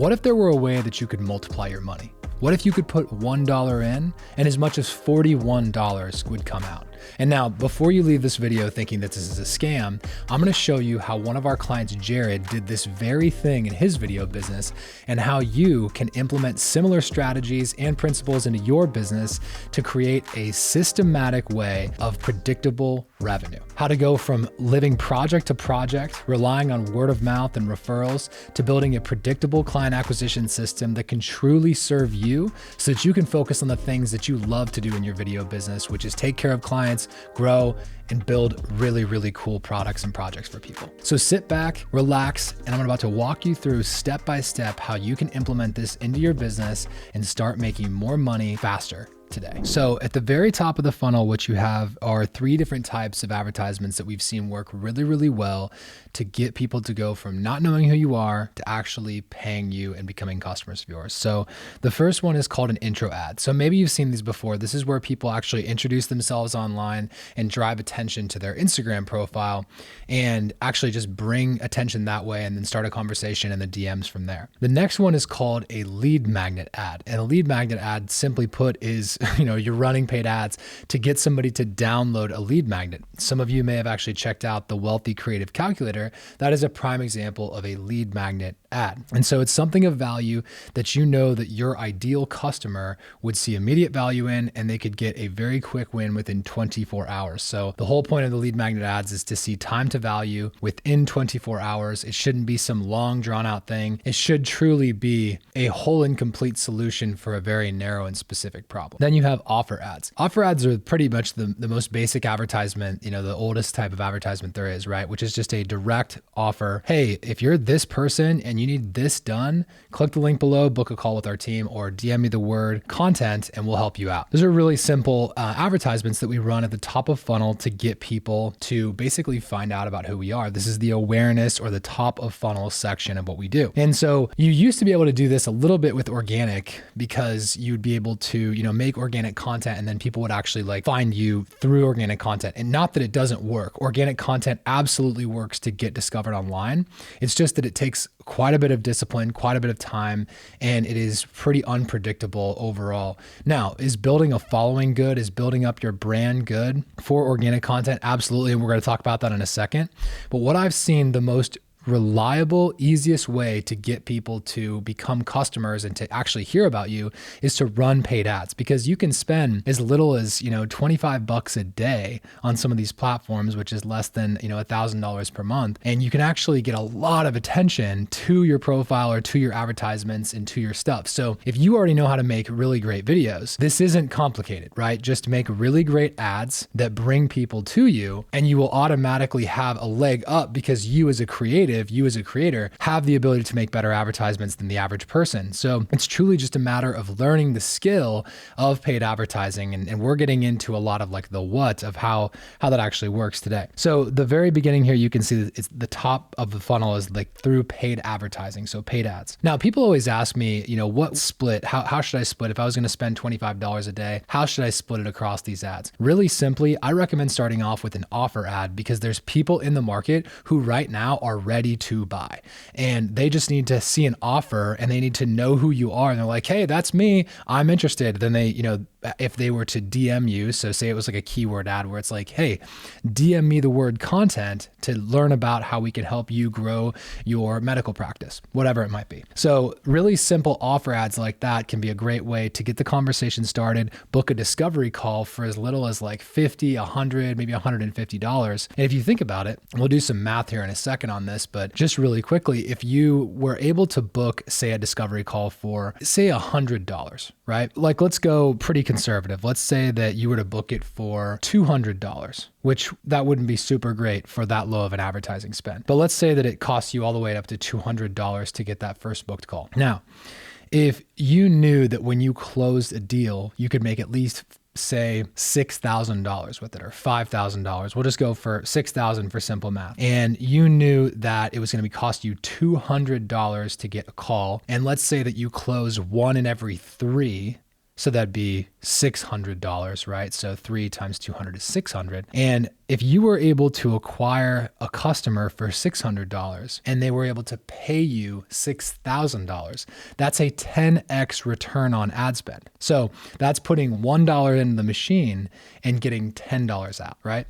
What if there were a way that you could multiply your money? What if you could put $1 in and as much as $41 would come out? And now, before you leave this video thinking that this is a scam, I'm gonna show you how one of our clients, Jared, did this very thing in his video business and how you can implement similar strategies and principles into your business to create a systematic way of predictable revenue. How to go from living project to project, relying on word of mouth and referrals, to building a predictable client acquisition system that can truly serve you so that you can focus on the things that you love to do in your video business, which is take care of clients, grow, and build really, really cool products and projects for people. So sit back, relax, and I'm about to walk you through step by step how you can implement this into your business and start making more money faster today. So at the very top of the funnel, what you have are 3 different types of advertisements that we've seen work really, really well to get people to go from not knowing who you are to actually paying you and becoming customers of yours. So the first one is called an intro ad. So maybe you've seen these before. This is where people actually introduce themselves online and drive attention to their Instagram profile and actually just bring attention that way and then start a conversation in the DMs from there. The next one is called a lead magnet ad. And a lead magnet ad, simply put, is you're running paid ads to get somebody to download a lead magnet. Some of you may have actually checked out the Wealthy Creative Calculator. That is a prime example of a lead magnet ad. And so it's something of value that you know that your ideal customer would see immediate value in, and they could get a very quick win within 24 hours. So the whole point of the lead magnet ads is to see time to value within 24 hours. It shouldn't be some long drawn out thing. It should truly be a whole and complete solution for a very narrow and specific problem. Then you have offer ads. Offer ads are pretty much the most basic advertisement, the oldest type of advertisement there is, right? Which is just a direct offer. Hey, if you're this person and you need this done, click the link below, book a call with our team, or DM me the word content and we'll help you out. Those are really simple advertisements that we run at the top of funnel to get people to basically find out about who we are. This is the awareness or the top of funnel section of what we do. And so you used to be able to do this a little bit with organic because you'd be able to, make organic content and then people would actually find you through organic content. And not that it doesn't work. Organic content absolutely works to get discovered online. It's just that it takes quite a bit of discipline, quite a bit of time, and it is pretty unpredictable overall. Now, is building a following good? Is building up your brand good for organic content? Absolutely. And we're going to talk about that in a second. But what I've seen the most reliable, easiest way to get people to become customers and to actually hear about you is to run paid ads, because you can spend as little as, $25 a day on some of these platforms, which is less than, $1,000 per month. And you can actually get a lot of attention to your profile or to your advertisements and to your stuff. So if you already know how to make really great videos, this isn't complicated, right? Just make really great ads that bring people to you, and you will automatically have a leg up because you as a creator have the ability to make better advertisements than the average person. So it's truly just a matter of learning the skill of paid advertising. And we're getting into a lot of the what of how that actually works today. So the very beginning here, you can see that it's the top of the funnel is through paid advertising. So paid ads. Now people always ask me, what split, how should I split? If I was going to spend $25 a day, how should I split it across these ads? Really simply, I recommend starting off with an offer ad, because there's people in the market who right now are ready to buy, and they just need to see an offer and they need to know who you are. And they're like, hey, that's me, I'm interested. Then they, if they were to DM you, so say it was a keyword ad where it's hey, DM me the word content to learn about how we can help you grow your medical practice, whatever it might be. So really simple offer ads like that can be a great way to get the conversation started, book a discovery call for as little as $50, $100, maybe $150. And if you think about it, we'll do some math here in a second on this, but just really quickly, if you were able to book, say, a discovery call for, say, $100, right? Let's go pretty conservative. Let's say that you were to book it for $200, which that wouldn't be super great for that low of an advertising spend. But let's say that it costs you all the way up to $200 to get that first booked call. Now, if you knew that when you closed a deal, you could make at least say $6,000 with it, or $5,000. We'll just go for $6,000 for simple math. And you knew that it was going to cost you $200 to get a call. And let's say that you close 1 in every 3 So that'd be $600, right? So 3 times 200 is 600. And if you were able to acquire a customer for $600 and they were able to pay you $6,000, that's a 10x return on ad spend. So that's putting $1 in the machine and getting $10 out, right?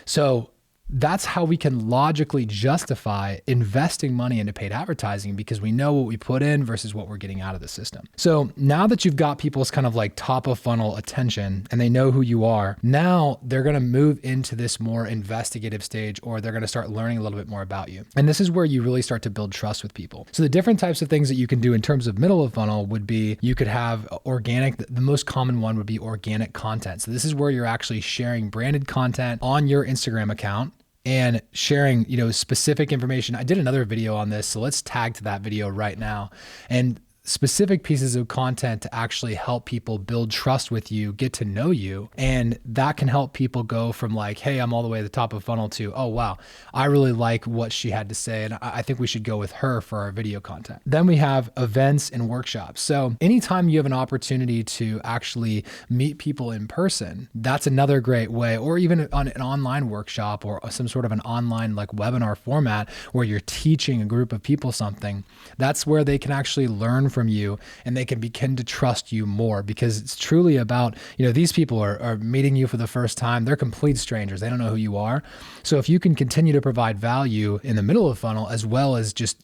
So that's how we can logically justify investing money into paid advertising, because we know what we put in versus what we're getting out of the system. So now that you've got people's kind of like top of funnel attention and they know who you are, now they're going to move into this more investigative stage, or they're going to start learning a little bit more about you. And this is where you really start to build trust with people. So the different types of things that you can do in terms of middle of funnel would be, you could have organic. The most common one would be organic content. So this is where you're actually sharing branded content on your Instagram account and sharing, specific information. I did another video on this, so let's tag to that video right now. And specific pieces of content to actually help people build trust with you, get to know you. And that can help people go from like, hey, I'm all the way at the top of funnel to, oh, wow, I really like what she had to say, and I think we should go with her for our video content. Then we have events and workshops. So anytime you have an opportunity to actually meet people in person, that's another great way, or even on an online workshop or some sort of an online like webinar format where you're teaching a group of people something. That's where they can actually learn from you and they can begin to trust you more, because it's truly about, these people are meeting you for the first time. They're complete strangers. They don't know who you are. So if you can continue to provide value in the middle of the funnel, as well as just,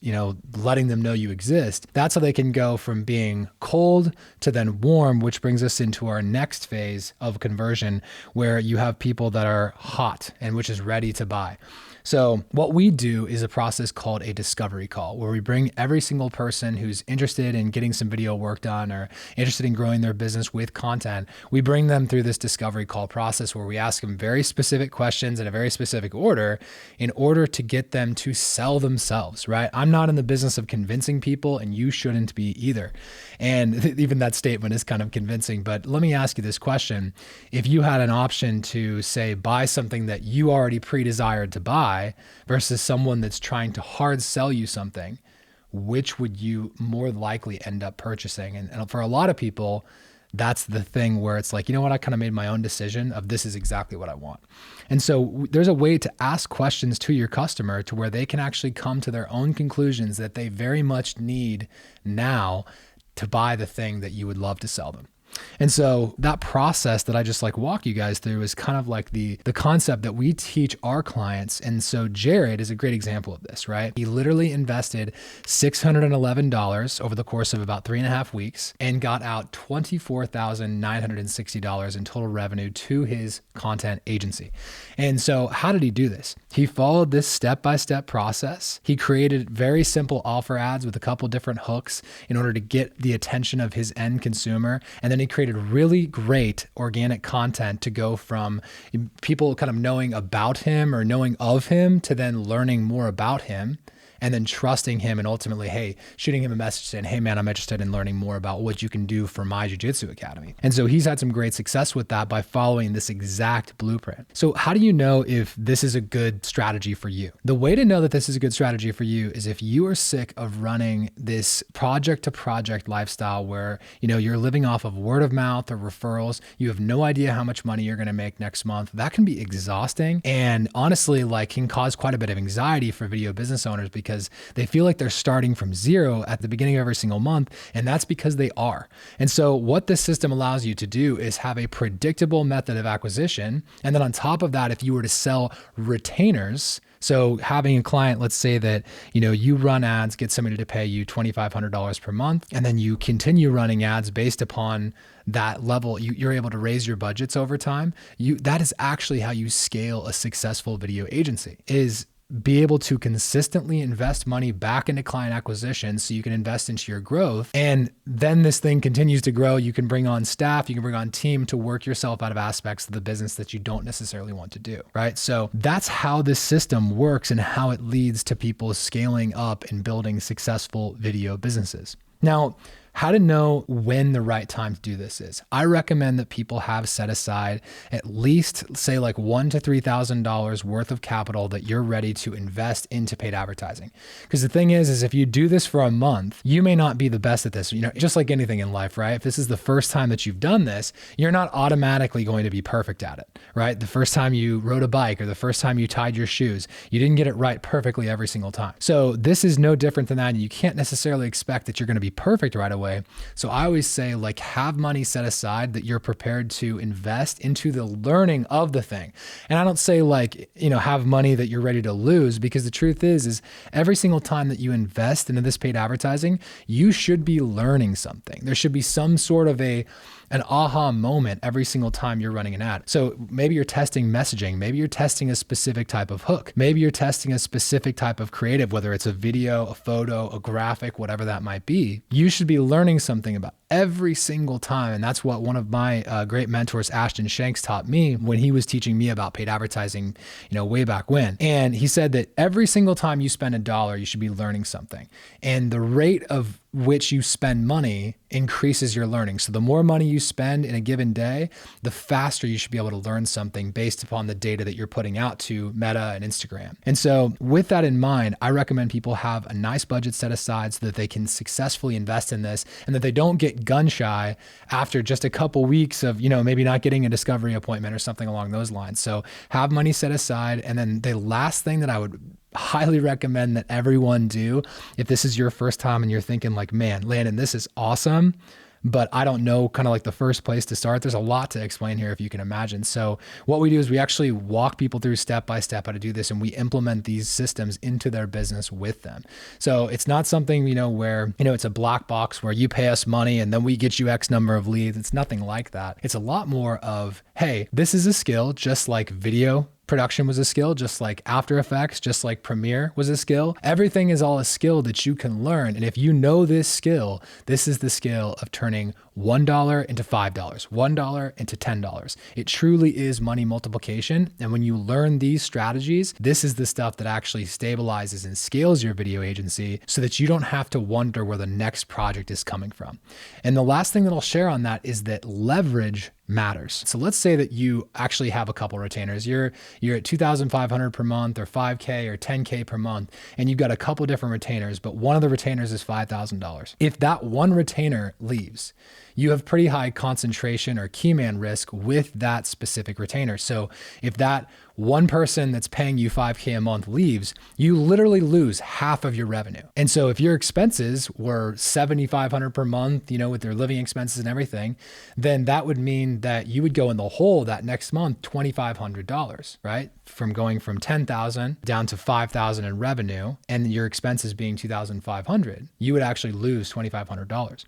letting them know you exist, that's how they can go from being cold to then warm, which brings us into our next phase of conversion, where you have people that are hot and which is ready to buy. So what we do is a process called a discovery call, where we bring every single person who's interested in getting some video work done or interested in growing their business with content. We bring them through this discovery call process where we ask them very specific questions in a very specific order in order to get them to sell themselves, right? I'm not in the business of convincing people, and you shouldn't be either. And even that statement is kind of convincing, but let me ask you this question. If you had an option to say, buy something that you already pre-desired to buy versus someone that's trying to hard sell you something, which would you more likely end up purchasing? And for a lot of people, that's the thing where it's like, I kind of made my own decision of this is exactly what I want. And so there's a way to ask questions to your customer to where they can actually come to their own conclusions that they very much need now to buy the thing that you would love to sell them. And so that process that I just walk you guys through is kind of like the concept that we teach our clients. And so Jared is a great example of this, right? He literally invested $611 over the course of about 3.5 weeks and got out $24,960 in total revenue to his content agency. And so how did he do this? He followed this step-by-step process. He created very simple offer ads with a couple different hooks in order to get the attention of his end consumer. And then he created really great organic content to go from people kind of knowing about him or knowing of him to then learning more about him, and then trusting him, and ultimately, hey, shooting him a message saying, hey man, I'm interested in learning more about what you can do for my jiu-jitsu academy. And so he's had some great success with that by following this exact blueprint. So how do you know if this is a good strategy for you? The way to know that this is a good strategy for you is if you are sick of running this project to project lifestyle where, you're living off of word of mouth or referrals, you have no idea how much money you're going to make next month. That can be exhausting and honestly can cause quite a bit of anxiety for video business owners, because they feel like they're starting from zero at the beginning of every single month. And that's because they are. And so what this system allows you to do is have a predictable method of acquisition. And then on top of that, if you were to sell retainers, so having a client, let's say that, you run ads, get somebody to pay you $2,500 per month, and then you continue running ads based upon that level, you're able to raise your budgets over time. That is actually how you scale a successful video agency, is be able to consistently invest money back into client acquisition so you can invest into your growth. And then this thing continues to grow. You can bring on staff, you can bring on team to work yourself out of aspects of the business that you don't necessarily want to do, right? So that's how this system works and how it leads to people scaling up and building successful video businesses. Now, how to know when the right time to do this is. I recommend that people have set aside at least say like $1,000 to $3,000 worth of capital that you're ready to invest into paid advertising. Because the thing is if you do this for a month, you may not be the best at this. You know, just like anything in life, right? If this is the first time that you've done this, you're not automatically going to be perfect at it, right? The first time you rode a bike or the first time you tied your shoes, you didn't get it right perfectly every single time. So this is no different than that. You can't necessarily expect that you're going to be perfect right away. So I always say, like, have money set aside that you're prepared to invest into the learning of the thing. And I don't say like, you know, have money that you're ready to lose, because the truth is every single time that you invest into this paid advertising, you should be learning something. There should be some sort of an aha moment every single time you're running an ad. So maybe you're testing messaging. Maybe you're testing a specific type of hook. Maybe you're testing a specific type of creative, whether it's a video, a photo, a graphic, whatever that might be. You should be learning something about every single time. And that's what one of my great mentors, Ashton Shanks, taught me when he was teaching me about paid advertising, you know, way back when. And he said that every single time you spend $1, you should be learning something. And the rate of which you spend money increases your learning. So the more money you spend in a given day, the faster you should be able to learn something based upon the data that you're putting out to Meta and Instagram. And so with that in mind, I recommend people have a nice budget set aside so that they can successfully invest in this and that they don't get gun shy after just a couple weeks of, you know, maybe not getting a discovery appointment or something along those lines. So have money set aside. And then the last thing that I would highly recommend that everyone do, if this is your first time and you're thinking like, man, Landon, this is awesome, but I don't know kind of like the first place to start. There's a lot to explain here, if you can imagine. So what we do is we actually walk people through step by step how to do this, and we implement these systems into their business with them. So it's not something, you know, where, you know, it's a black box where you pay us money and then we get you X number of leads. It's nothing like that. It's a lot more of, hey, this is a skill, just like video production was a skill, just like After Effects, just like Premiere was a skill. Everything is all a skill that you can learn. And if you know this skill, this is the skill of turning $1 into $5, $1 into $10. It truly is money multiplication. And when you learn these strategies, this is the stuff that actually stabilizes and scales your video agency so that you don't have to wonder where the next project is coming from. And the last thing that I'll share on that is that leverage matters. So let's say that you actually have a couple retainers. You're at $2,500 per month or $5K or $10K per month, and you've got a couple different retainers, but one of the retainers is $5,000. If that one retainer leaves, you have pretty high concentration or key man risk with that specific retainer. So if that one person that's paying you $5K a month leaves, you literally lose half of your revenue. And so if your expenses were $7,500 per month, you know, with their living expenses and everything, then that would mean that you would go in the hole that next month, $2,500, right? From going from $10,000 down to $5,000 in revenue, and your expenses being $2,500, you would actually lose $2,500.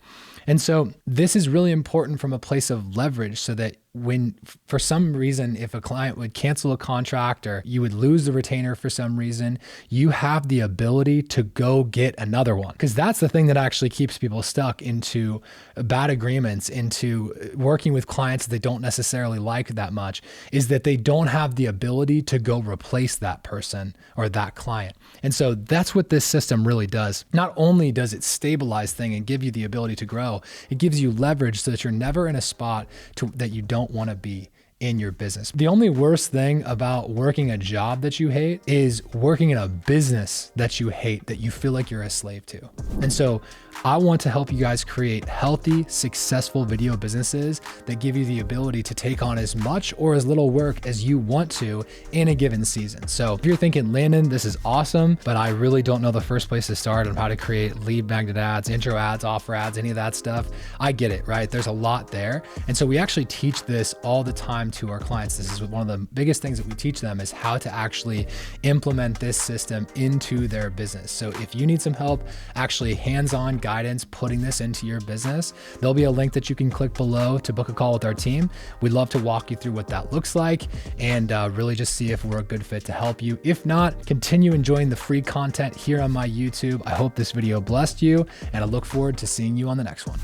And so this is really important from a place of leverage, so that when, for some reason, if a client would cancel a contract or you would lose the retainer for some reason, you have the ability to go get another one. Because that's the thing that actually keeps people stuck into bad agreements, into working with clients that they don't necessarily like that much, is that they don't have the ability to go replace that person or that client. And so that's what this system really does. Not only does it stabilize things and give you the ability to grow, it gives you leverage so that you're never in a spot that you don't want to be in your business. The only worst thing about working a job that you hate is working in a business that you hate, that you feel like you're a slave to. And so I want to help you guys create healthy, successful video businesses that give you the ability to take on as much or as little work as you want to in a given season. So if you're thinking, Landon, this is awesome, but I really don't know the first place to start on how to create lead magnet ads, intro ads, offer ads, any of that stuff, I get it, right? There's a lot there. And so we actually teach this all the time to our clients. This is one of the biggest things that we teach them, is how to actually implement this system into their business. So if you need some help actually hands-on guidance putting this into your business, there'll be a link that you can click below to book a call with our team. We'd love to walk you through what that looks like and really just see if we're a good fit to help you. If not, continue enjoying the free content here on my YouTube. I hope this video blessed you, and I look forward to seeing you on the next one.